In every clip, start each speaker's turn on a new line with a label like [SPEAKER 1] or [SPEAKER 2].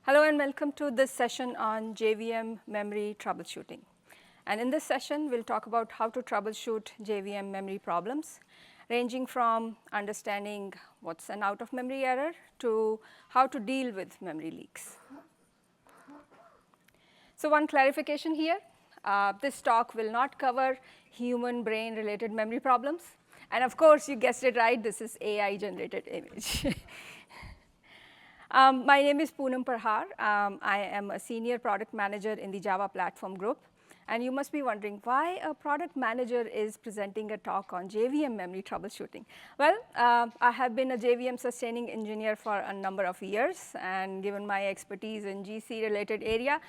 [SPEAKER 1] Hello and welcome to this session on JVM memory troubleshooting. And in this session, we'll talk about how to troubleshoot JVM memory problems, ranging from understanding what's an out-of-memory error to how to deal with memory leaks. So one clarification here, this talk will not cover human brain related memory problems. And of course, you guessed it right, this is AI generated image. My name is Poonam Parhar. I am a senior product manager in the Java platform group. And you must be wondering why a product manager is presenting a talk on JVM memory troubleshooting. Well, I have been a JVM sustaining engineer for a number of years. And given my expertise in GC related area,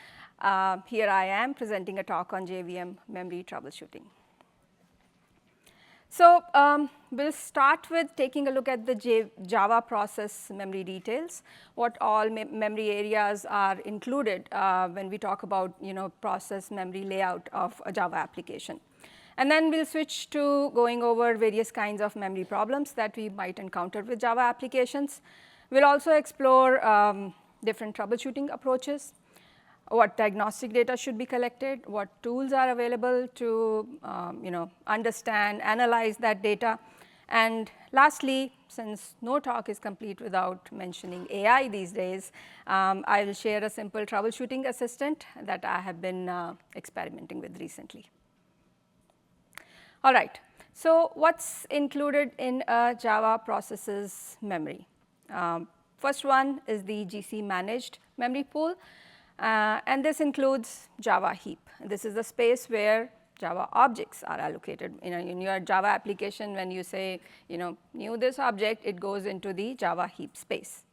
[SPEAKER 1] here I am presenting a talk on JVM memory troubleshooting. So we'll start with taking a look at the Java process memory details, what all memory areas are included when we talk about process memory layout of a Java application. And then we'll switch to going over various kinds of memory problems that we might encounter with Java applications. We'll also explore different troubleshooting approaches, what diagnostic data should be collected, what tools are available to understand, analyze that data. And lastly, since no talk is complete without mentioning AI these days, I will share a simple troubleshooting assistant that I have been experimenting with recently. All right, so what's included in a Java processes memory? First one is the GC managed memory pool. And this includes Java heap. This is the space where Java objects are allocated. In your Java application, when you say, new this object, it goes into the Java heap space.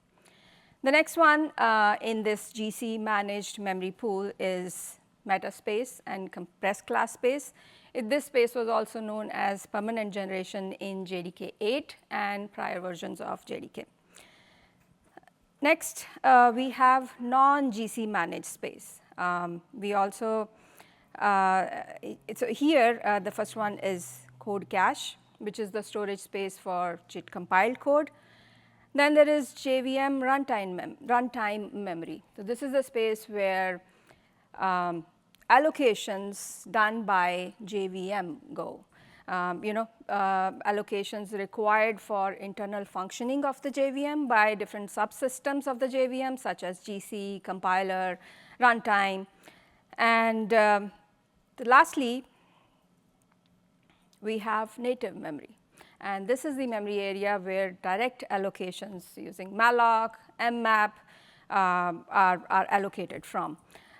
[SPEAKER 1] The next one in this GC managed memory pool is metaspace and compressed class space. This space was also known as permanent generation in JDK 8 and prior versions of JDK. Next, we have non-GC managed space. We also, so here, the first one is code cache, which is the storage space for JIT compiled code. Then there is JVM runtime memory. So this is the space where allocations done by JVM go. Allocations required for internal functioning of the JVM by different subsystems of the JVM, such as GC, compiler, runtime. And lastly, we have native memory. And this is the memory area where direct allocations using malloc, mmap are allocated from.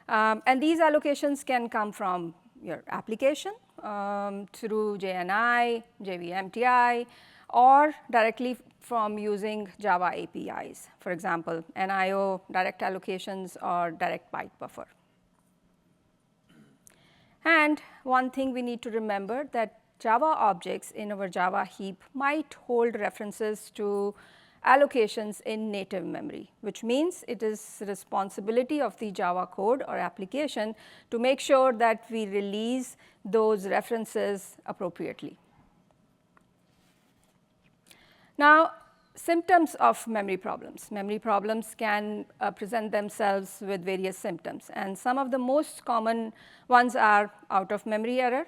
[SPEAKER 1] And these allocations can come from your application, through JNI, JVMTI, or directly from using Java APIs, for example, NIO, direct allocations, or direct byte buffer. And one thing we need to remember that Java objects in our Java heap might hold references to allocations in native memory, which means it is the responsibility of the Java code or application to make sure that we release those references appropriately. Now, symptoms of memory problems. Memory problems can present themselves with various symptoms, and some of the most common ones are out-of-memory error.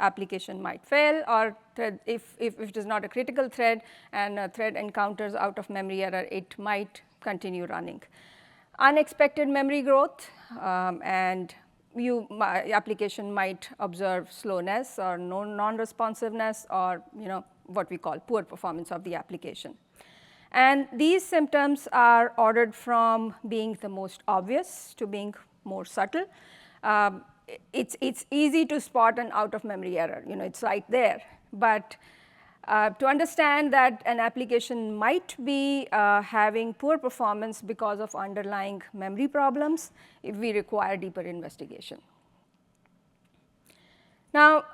[SPEAKER 1] Application might fail, or thread, if it is not a critical thread and a thread encounters out-of-memory error, it might continue running. Unexpected memory growth, and application might observe slowness or non-responsiveness, or what we call poor performance of the application. And these symptoms are ordered from being the most obvious to being more subtle. It's easy to spot an out-of-memory error. It's right there. But to understand that an application might be having poor performance because of underlying memory problems, we require deeper investigation. Now,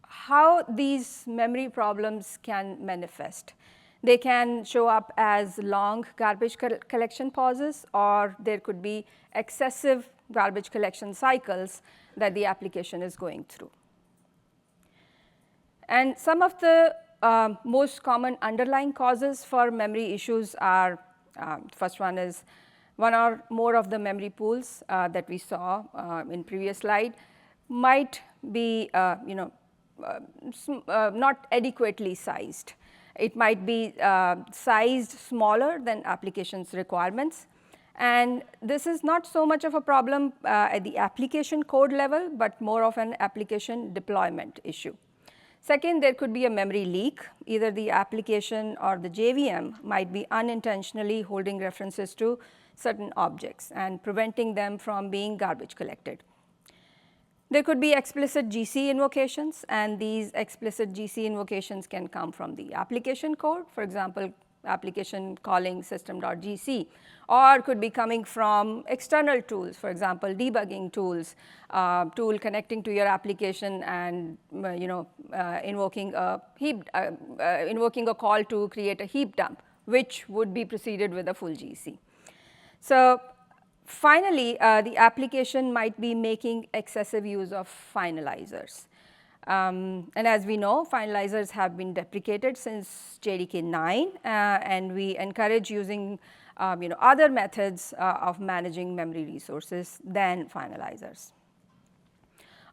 [SPEAKER 1] how these memory problems can manifest. They can show up as long garbage collection pauses, or there could be excessive garbage collection cycles that the application is going through. And some of the most common underlying causes for memory issues are, first one is one or more of the memory pools that we saw in previous slide might be not adequately sized. It might be sized smaller than application's requirements. And this is not so much of a problem at the application code level, but more of an application deployment issue. Second, there could be a memory leak. Either the application or the JVM might be unintentionally holding references to certain objects and preventing them from being garbage collected. There could be explicit GC invocations, and these explicit GC invocations can come from the application code, for example, application calling system.gc, or could be coming from external tools, for example, debugging tools, tool connecting to your application and invoking a heap, invoking a call to create a heap dump, which would be preceded with a full GC. So finally, the application might be making excessive use of finalizers. And as we know, finalizers have been deprecated since JDK 9, and we encourage using other methods of managing memory resources than finalizers.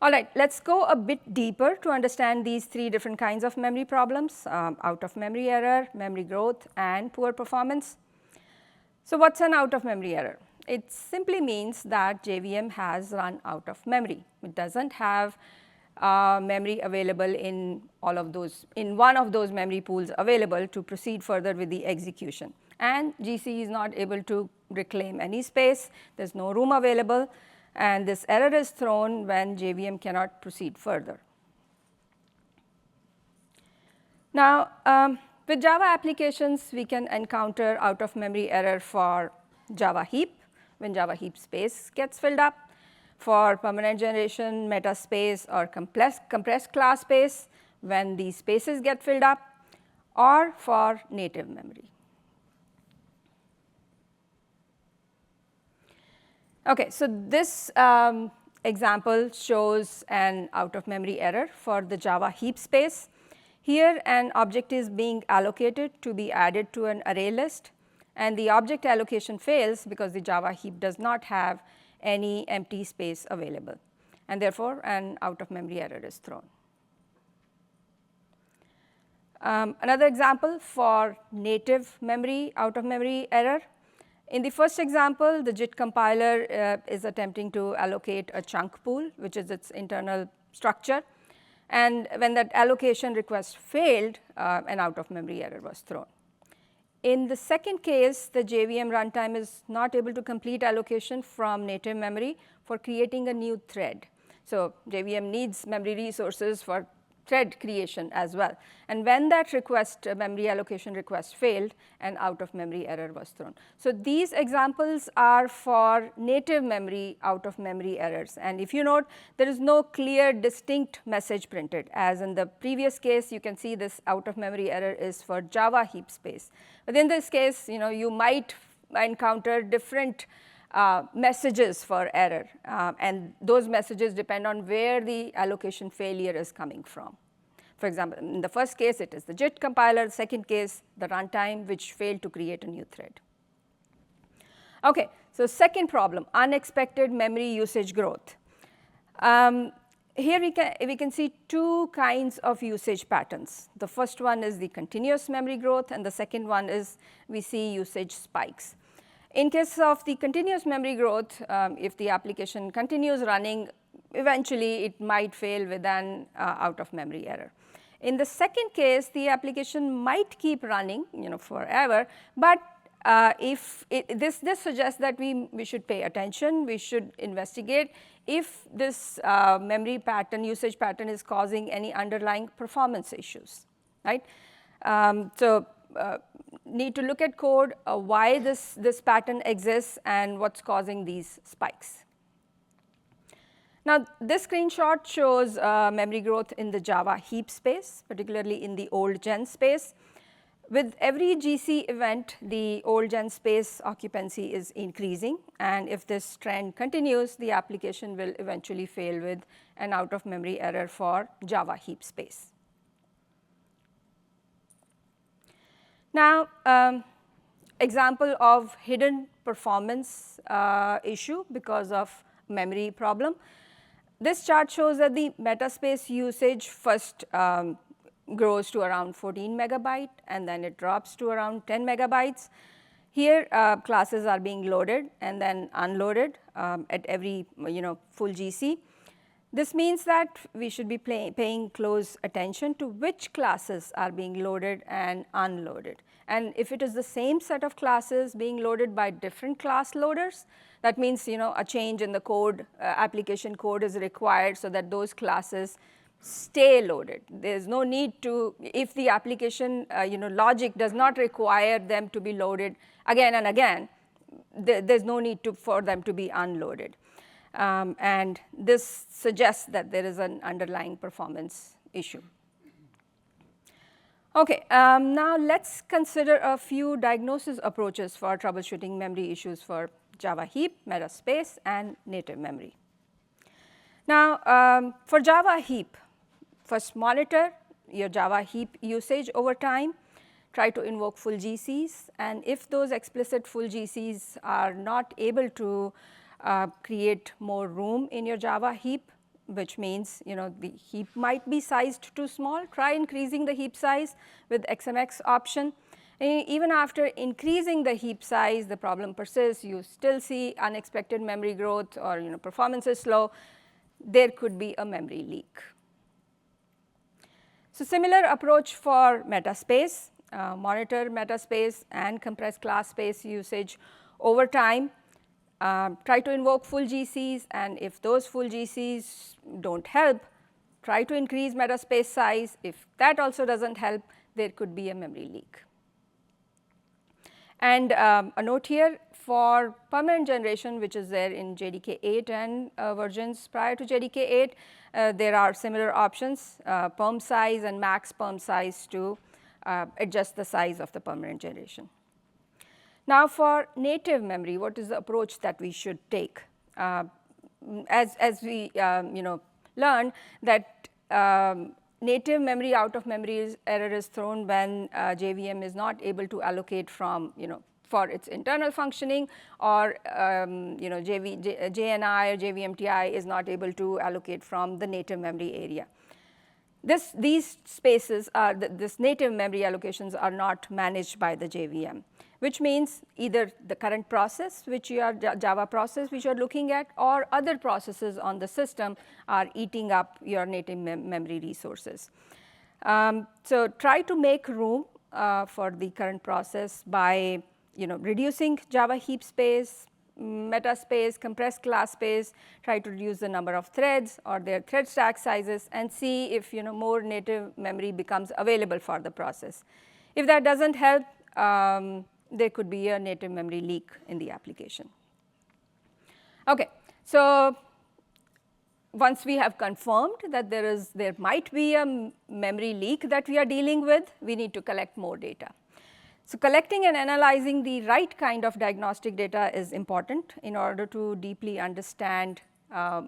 [SPEAKER 1] All right, let's go a bit deeper to understand these three different kinds of memory problems: out-of-memory error, memory growth, and poor performance. So what's an out-of-memory error? It simply means that JVM has run out of memory. It doesn't have memory available in one of those memory pools available to proceed further with the execution. And GC is not able to reclaim any space, there's no room available, and this error is thrown when JVM cannot proceed further. Now, with Java applications, we can encounter out-of-memory error for Java heap, when Java heap space gets filled up, for permanent generation, metaspace, or compressed class space, when these spaces get filled up, or for native memory. Okay, so this example shows an out-of-memory error for the Java heap space. Here, an object is being allocated to be added to an array list, and the object allocation fails because the Java heap does not have any empty space available, and therefore an out-of-memory error is thrown. Another example for native memory out-of-memory error. In the first example, the JIT compiler is attempting to allocate a chunk pool, which is its internal structure, and when that allocation request failed, an out-of-memory error was thrown. In the second case, the JVM runtime is not able to complete allocation from native memory for creating a new thread. So JVM needs memory resources for thread creation as well. And when that request, memory allocation request failed, an out-of-memory error was thrown. So these examples are for native memory out-of-memory errors. And if you note, there is no clear distinct message printed. As in the previous case, you can see this out-of-memory error is for Java heap space. But in this case, you might encounter different messages for error, and those messages depend on where the allocation failure is coming from. For example, in the first case, it is the JIT compiler, the second case, the runtime, which failed to create a new thread. Okay, so second problem, unexpected memory usage growth. Here we can see two kinds of usage patterns. The first one is the continuous memory growth, and the second one is we see usage spikes. In case of the continuous memory growth, if the application continues running, eventually it might fail with an out-of-memory error. In the second case, the application might keep running forever, but this suggests that we should pay attention, we should investigate if this memory pattern, usage pattern is causing any underlying performance issues, right? Need to look at code, why this pattern exists and what's causing these spikes. Now, this screenshot shows memory growth in the Java heap space, particularly in the old gen space. With every GC event, the old gen space occupancy is increasing, and if this trend continues, the application will eventually fail with an out-of-memory error for Java heap space. Now, example of hidden performance issue because of memory problem. This chart shows that the metaspace usage first grows to around 14 megabyte and then it drops to around 10 megabytes. Here classes are being loaded and then unloaded at every full GC. This means that we should be paying close attention to which classes are being loaded and unloaded. And if it is the same set of classes being loaded by different class loaders, that means a change in the code, application code is required so that those classes stay loaded. There is no need to, if the application logic does not require them to be loaded again and again, there is no need for them to be unloaded. And this suggests that there is an underlying performance issue. Okay, now let's consider a few diagnosis approaches for troubleshooting memory issues for Java heap, metaspace, and native memory. Now, for Java heap, first monitor your Java heap usage over time. Try to invoke full GCs, and if those explicit full GCs are not able to create more room in your Java heap, which means the heap might be sized too small, try increasing the heap size with XMX option. And even after increasing the heap size, the problem persists, you still see unexpected memory growth or performance is slow, there could be a memory leak. So similar approach for metaspace, monitor metaspace and compressed class space usage over time. Try to invoke full GCs, and if those full GCs don't help, try to increase metaspace size. If that also doesn't help, there could be a memory leak. And a note here, for permanent generation, which is there in JDK 8 and versions prior to JDK 8, there are similar options, perm size and max perm size to adjust the size of the permanent generation. Now, for native memory, what is the approach that we should take? As we learned that native memory out of memory error is thrown when JVM is not able to allocate from for its internal functioning, or JNI or JVMTI is not able to allocate from the native memory area. These spaces are this native memory allocations are not managed by the JVM, which means either the current process, which you are Java process which you are looking at, or other processes on the system are eating up your native memory resources. So try to make room for the current process by reducing Java heap space, metaspace, compressed class space, try to reduce the number of threads or their thread stack sizes, and see if more native memory becomes available for the process. If that doesn't help, there could be a native memory leak in the application. Okay, so once we have confirmed that there might be a memory leak that we are dealing with, we need to collect more data. So collecting and analyzing the right kind of diagnostic data is important in order to deeply understand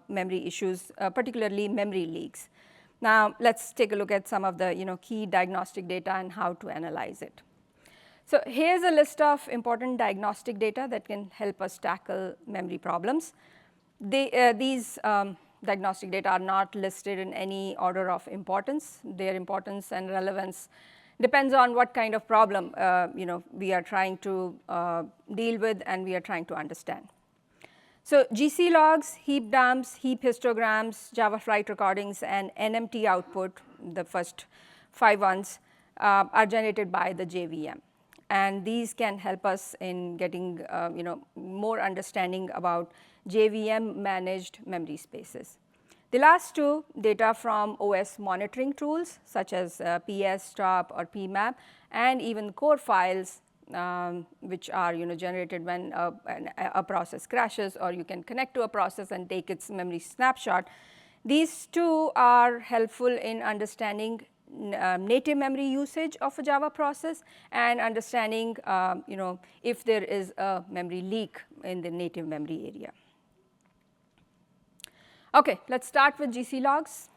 [SPEAKER 1] memory issues, particularly memory leaks. Now, let's take a look at some of the key diagnostic data and how to analyze it. So here's a list of important diagnostic data that can help us tackle memory problems. These diagnostic data are not listed in any order of importance. Their importance and relevance depends on what kind of problem we are trying to deal with and we are trying to understand. So GC logs, heap dumps, heap histograms, Java write recordings, and NMT output, the first 5 ones, are generated by the JVM. And these can help us in getting more understanding about JVM managed memory spaces. The last two, data from OS monitoring tools such as PS, STOP, or PMAP, and even core files which are generated when a process crashes, or you can connect to a process and take its memory snapshot. These two are helpful in understanding native memory usage of a Java process and understanding if there is a memory leak in the native memory area. Okay, let's start with GC logs.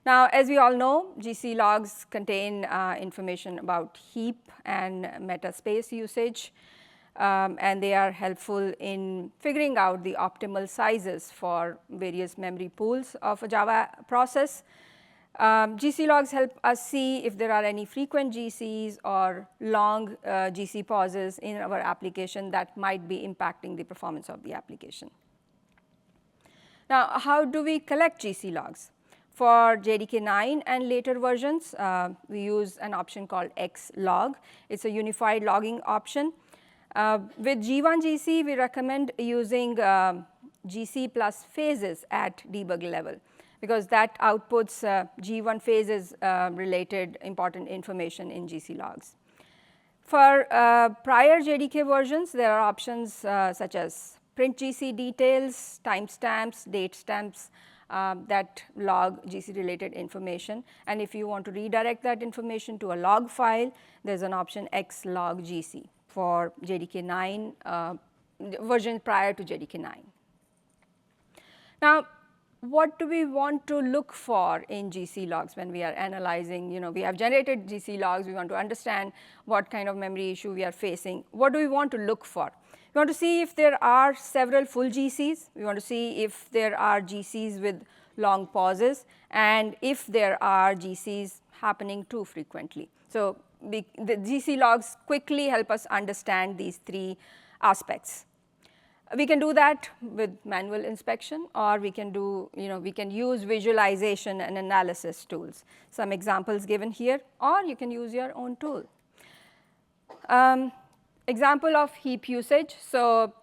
[SPEAKER 1] Now, as we all know, GC logs contain information about heap and metaspace usage, and they are helpful in figuring out the optimal sizes for various memory pools of a Java process. GC logs help us see if there are any frequent GCs or long GC pauses in our application that might be impacting the performance of the application. Now, how do we collect GC logs? For JDK 9 and later versions, we use an option called xlog. It's a unified logging option. With G1 GC, we recommend using GC plus phases at debug level, because that outputs G1 phases related important information in GC logs. For prior JDK versions, there are options such as print GC details, timestamps, date stamps that log GC related information. And if you want to redirect that information to a log file, there's an option xlog GC for JDK 9 version prior to JDK 9. Now, what do we want to look for in GC logs when we are analyzing? We have generated GC logs, we want to understand what kind of memory issue we are facing. What do we want to look for? We want to see if there are several full GCs, we want to see if there are GCs with long pauses, and if there are GCs happening too frequently. So, the GC logs quickly help us understand these three aspects. We can do that with manual inspection, or we can do, we can use visualization and analysis tools. Some examples given here, or you can use your own tool. Example of heap usage. So,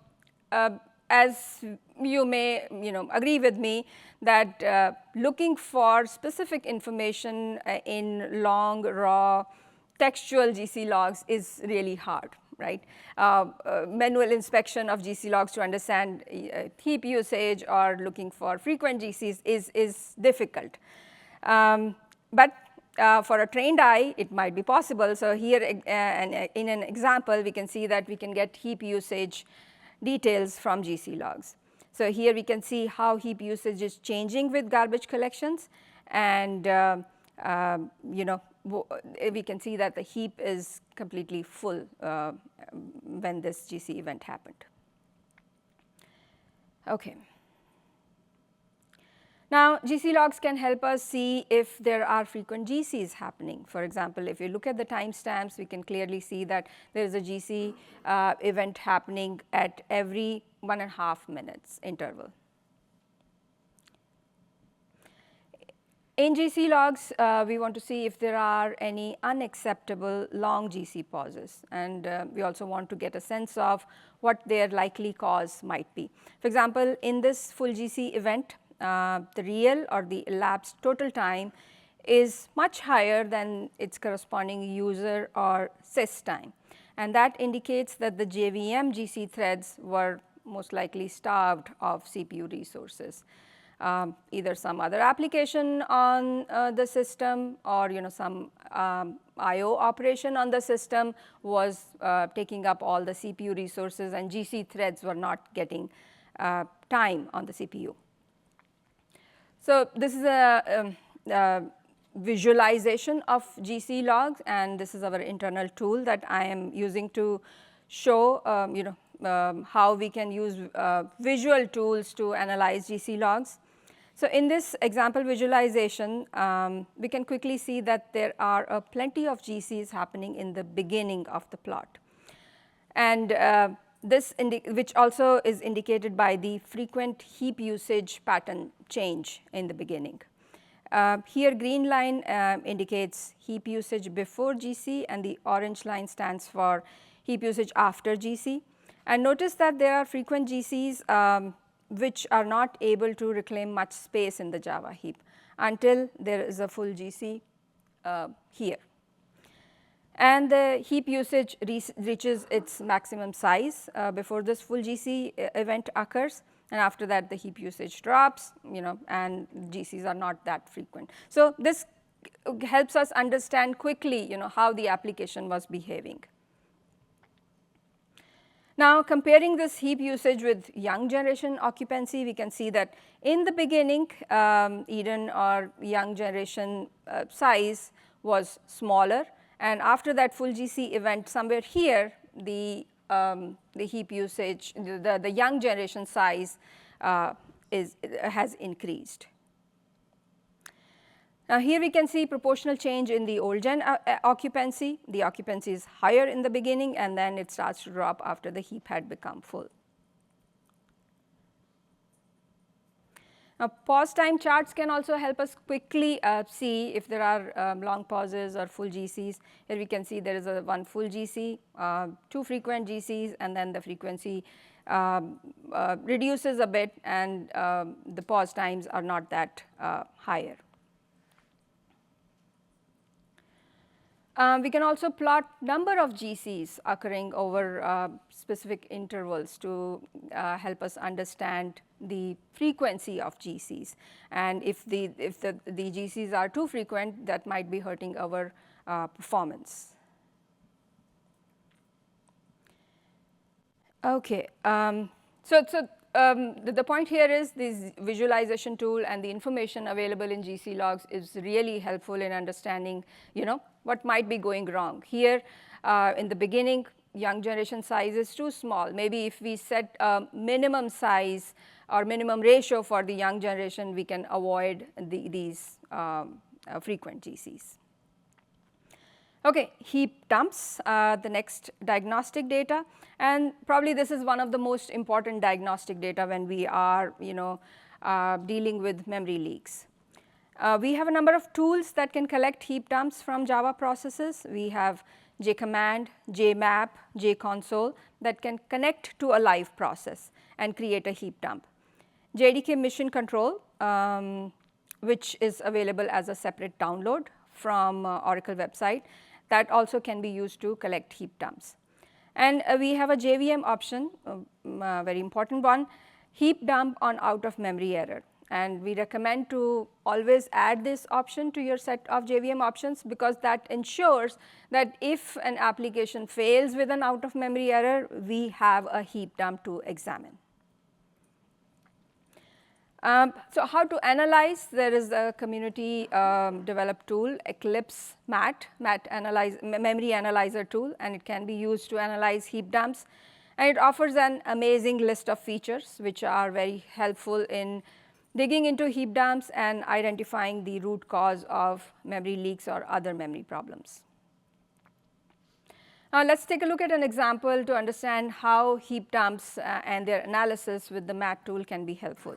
[SPEAKER 1] as you may agree with me that looking for specific information in long, raw, textual GC logs is really hard, right? Manual inspection of GC logs to understand heap usage or looking for frequent GCs is difficult. But for a trained eye, it might be possible. So, here in an example, we can see that we can get heap usage details from GC logs. So, here we can see how heap usage is changing with garbage collections, and we can see that the heap is completely full when this GC event happened. Okay. Now, GC logs can help us see if there are frequent GCs happening. For example, if you look at the timestamps, we can clearly see that there is a GC event happening at every 1.5 minutes interval. In GC logs, we want to see if there are any unacceptable long GC pauses, and we also want to get a sense of what their likely cause might be. For example, in this full GC event, the real or the elapsed total time is much higher than its corresponding user or sys time, and that indicates that the JVM GC threads were most likely starved of CPU resources. Either some other application on the system, or some I/O operation on the system was taking up all the CPU resources, and GC threads were not getting time on the CPU. So, this is a visualization of GC logs, and this is our internal tool that I am using to show how we can use visual tools to analyze GC logs. So, in this example visualization, we can quickly see that there are plenty of GCs happening in the beginning of the plot, and which also is indicated by the frequent heap usage pattern change in the beginning. Here, green line indicates heap usage before GC, and the orange line stands for heap usage after GC. And notice that there are frequent GCs which are not able to reclaim much space in the Java heap until there is a full GC here. And the heap usage reaches its maximum size before this full GC event occurs, and after that the heap usage drops, and GCs are not that frequent. So, this helps us understand quickly, how the application was behaving. Now, comparing this heap usage with young generation occupancy, we can see that in the beginning, Eden or young generation size was smaller, and after that full GC event, somewhere here, the heap usage, the young generation size has increased. Now, here we can see proportional change in the old gen occupancy. The occupancy is higher in the beginning, and then it starts to drop after the heap had become full. Now, pause time charts can also help us quickly see if there are long pauses or full GCs. Here we can see there is one full GC, 2 frequent GCs, and then the frequency reduces a bit, and the pause times are not that higher. We can also plot number of GCs occurring over specific intervals to help us understand the frequency of GCs. And if the GCs are too frequent, that might be hurting our performance. Okay, the point here is this visualization tool and the information available in GC logs is really helpful in understanding, what might be going wrong. Here, in the beginning, young generation size is too small. Maybe if we set a minimum size or minimum ratio for the young generation, we can avoid these frequent GCs. Okay, heap dumps, the next diagnostic data, and probably this is one of the most important diagnostic data when we are, dealing with memory leaks. We have a number of tools that can collect heap dumps from Java processes. We have jcommand, jmap, jconsole that can connect to a live process and create a heap dump. JDK mission control, which is available as a separate download from Oracle website, that also can be used to collect heap dumps. And we have a JVM option, a very important one, heap dump on out of memory error. And we recommend to always add this option to your set of JVM options, because that ensures that if an application fails with an out of memory error, we have a heap dump to examine. So how to analyze? There is a community developed tool, Eclipse memory analyzer tool, and it can be used to analyze heap dumps. And it offers an amazing list of features which are very helpful in digging into heap dumps and identifying the root cause of memory leaks or other memory problems. Now, let's take a look at an example to understand how heap dumps and their analysis with the MAT tool can be helpful.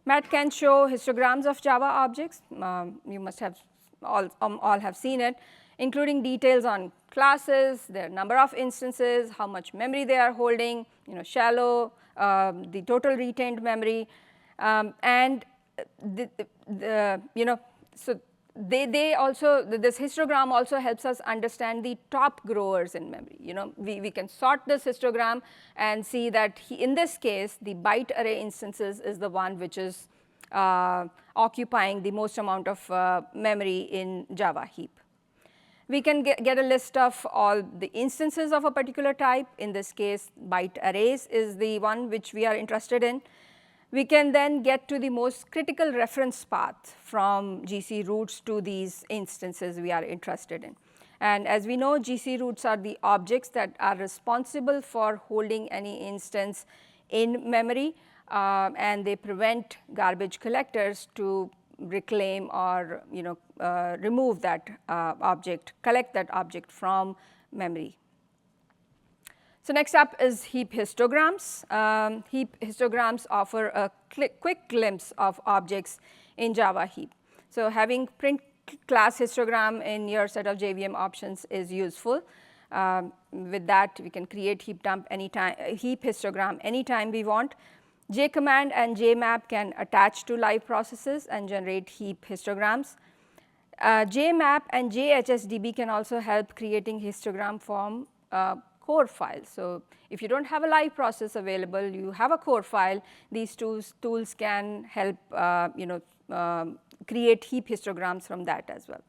[SPEAKER 1] MAT can show histograms of Java objects. You must have all have seen it, including details on classes, their number of instances, how much memory they are holding, shallow, the total retained memory, and so they also, this histogram also helps us understand the top growers in memory. We can sort this histogram and see that in this case, the byte array instances is the one which is occupying the most amount of memory in Java heap. We can get a list of all the instances of a particular type. In this case, byte arrays is the one which we are interested in. We can then get to the most critical reference path from GC roots to these instances we are interested in. And as we know, GC roots are the objects that are responsible for holding any instance in memory, and they prevent garbage collectors to reclaim or remove that object, collect that object from memory. So next up is heap histograms. Heap histograms offer a quick glimpse of objects in Java heap. So having print class histogram in your set of JVM options is useful. With that, we can create heap histogram anytime we want. jcommand and jmap can attach to live processes and generate heap histograms. jmap and jhsdb can also help creating histogram from core file. So if you don't have a live process available, you have a core file, these tools can help create heap histograms from that as well.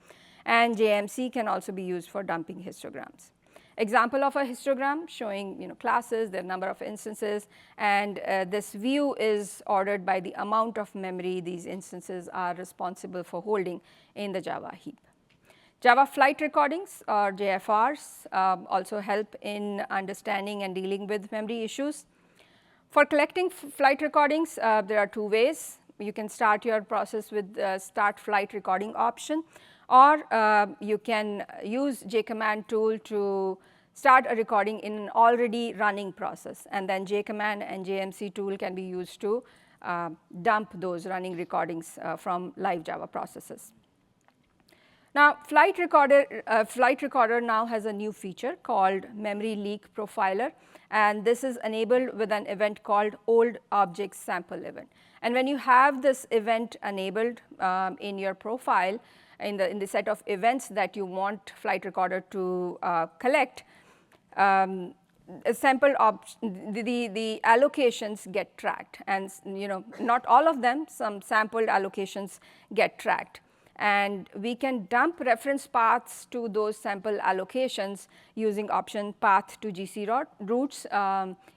[SPEAKER 1] And JMC can also be used for dumping histograms. example of a histogram showing classes, their number of instances, and this view is ordered by the amount of memory these instances are responsible for holding in the Java heap. Java flight recordings or JFRs also help in understanding and dealing with memory issues. For collecting flight recordings, there are two ways. You can start your process with the start flight recording option, or you can use jcommand tool to start a recording in an already running process, and then jcommand and jmc tool can be used to dump those running recordings from live Java processes. Now, flight recorder now has a new feature called memory leak profiler, and this is enabled with an event called old object sample event. And when you have this event enabled in your profile, in the set of events that you want flight recorder to collect, the allocations get tracked, and not all of them, some sampled allocations get tracked. And we can dump reference paths to those sample allocations using option path to GC roots,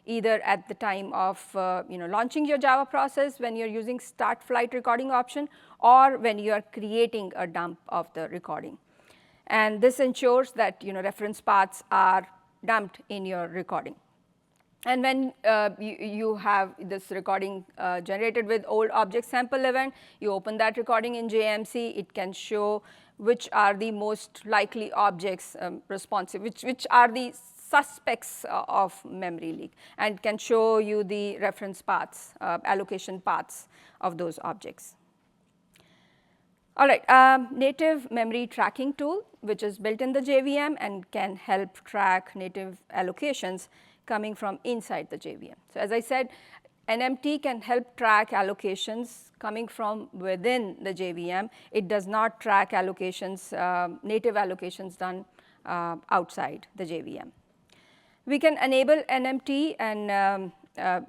[SPEAKER 1] either at the time of launching your Java process when you're using start flight recording option, or when you are creating a dump of the recording. And this ensures that reference paths are dumped in your recording. And when you have this recording generated with old object sample event, you open that recording in JMC, it can show which are the most likely objects responsive, which are the suspects of memory leak, and can show you the reference paths, allocation paths of those objects. All right, native memory tracking tool, which is built in the JVM and can help track native allocations coming from inside the JVM. So as I said, NMT can help track allocations coming from within the JVM. It does not track allocations, native allocations done outside the JVM. We can enable NMT and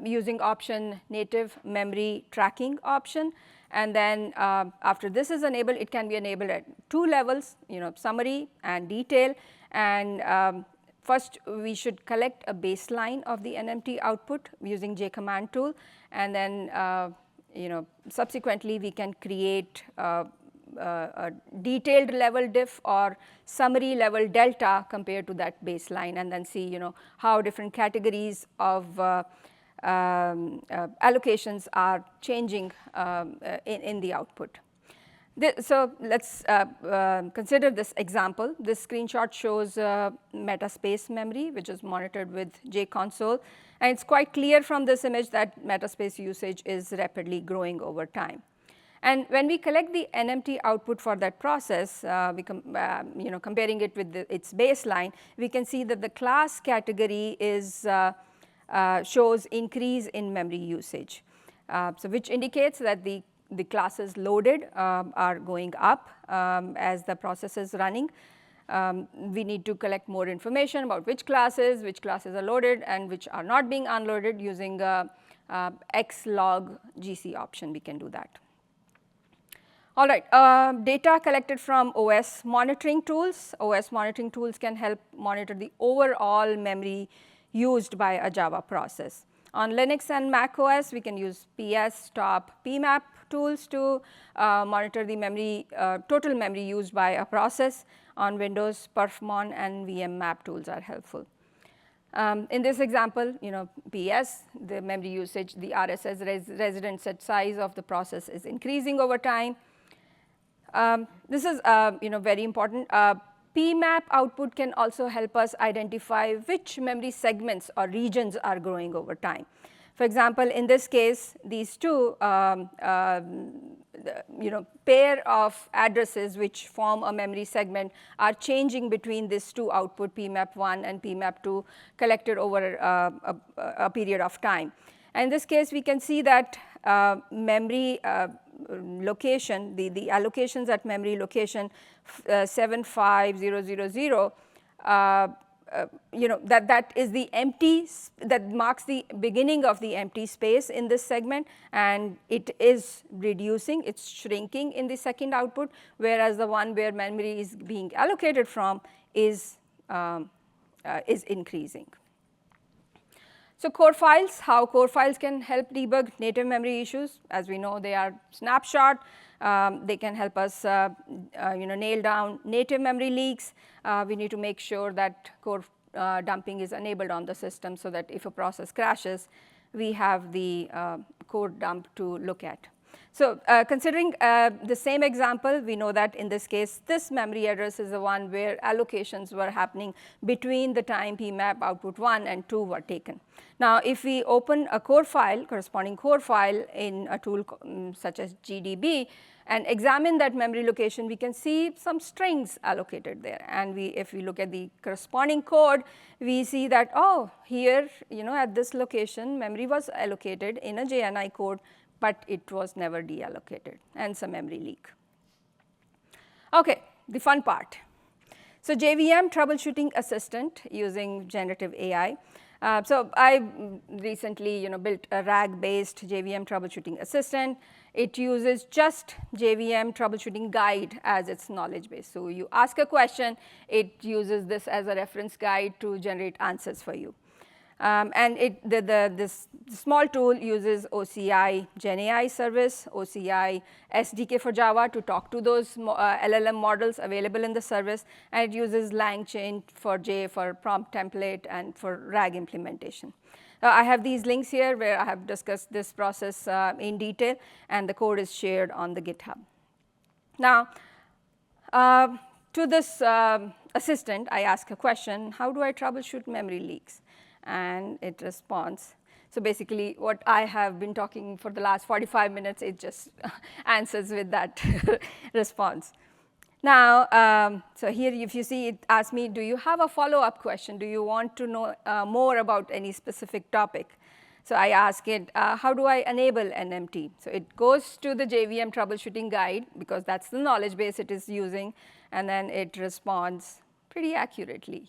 [SPEAKER 1] using option native memory tracking option, and then after this is enabled, it can be enabled at two levels, summary and detail. And first, we should collect a baseline of the NMT output using jcommand tool, and then subsequently we can create a detailed level diff or summary level delta compared to that baseline, and then see how different categories of allocations are changing in the output. So let's consider this example. This screenshot shows metaspace memory, which is monitored with JConsole, and it's quite clear from this image that metaspace usage is rapidly growing over time. And when we collect the NMT output for that process, comparing it with its baseline, we can see that the class category is shows increase in memory usage, so which indicates that the classes loaded are going up as the process is running. We need to collect more information about which classes are loaded and which are not being unloaded. Using xlog GC option, we can do that. All right, data collected from OS monitoring tools. OS monitoring tools can help monitor the overall memory used by a Java process. On Linux and Mac OS, we can use PS, stop, pmap tools to monitor the memory, total memory used by a process. On Windows, perfmon and vmmap tools are helpful. In this example, PS, the memory usage, the RSS resident set size of the process is increasing over time. This is very important. PMAP output can also help us identify which memory segments or regions are growing over time. For example, in this case, these two pair of addresses which form a memory segment are changing between these two output, PMAP1 and PMAP2, collected over a period of time. And in this case, we can see that memory location, the allocations at memory location 75000, that is the empty, that marks the beginning of the empty space in this segment, and it is reducing, it's shrinking in the second output, whereas the one where memory is being allocated from is is increasing. So core files, how core files can help debug native memory issues. As we know, they are snapshot. They can help us nail down native memory leaks. We need to make sure that core dumping is enabled on the system so that if a process crashes, we have the code dump to look at. So considering the same example, we know that in this case, this memory address is the one where allocations were happening between the time PMAP output 1 and 2 were taken. Now, if we open a core file, corresponding core file in a tool such as GDB, and examine that memory location, we can see some strings allocated there. And if we look at the corresponding code, we see that, oh, here, at this location, memory was allocated in a JNI code, but it was never deallocated, hence a memory leak. Okay, the fun part. So JVM troubleshooting assistant using generative AI. So I recently built a RAG-based JVM troubleshooting assistant. It uses just JVM troubleshooting guide as its knowledge base. So you ask a question, it uses this as a reference guide to generate answers for you. And this small tool uses OCI GenAI service, OCI SDK for Java to talk to those LLM models available in the service, and it uses LangChain for J for prompt template and for RAG implementation. I have these links here where I have discussed this process in detail, and the code is shared on the GitHub. Now, to this assistant, I ask a question, how do I troubleshoot memory leaks? And it responds. So basically, what I have been talking for the last 45 minutes, it just answers with that response. Now, so here if you see, it asks me, do you have a follow-up question? Do you want to know more about any specific topic? So I ask it, how do I enable NMT? So it goes to the JVM troubleshooting guide, because that's the knowledge base it is using, and then it responds pretty accurately,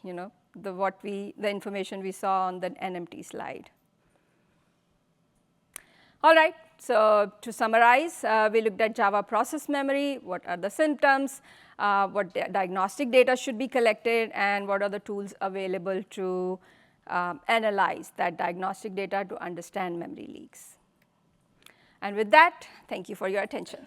[SPEAKER 1] the information we saw on the NMT slide. All right, so to summarize, we looked at Java process memory, what are the symptoms, what diagnostic data should be collected, and what are the tools available to analyze that diagnostic data to understand memory leaks. And with that, thank you for your attention.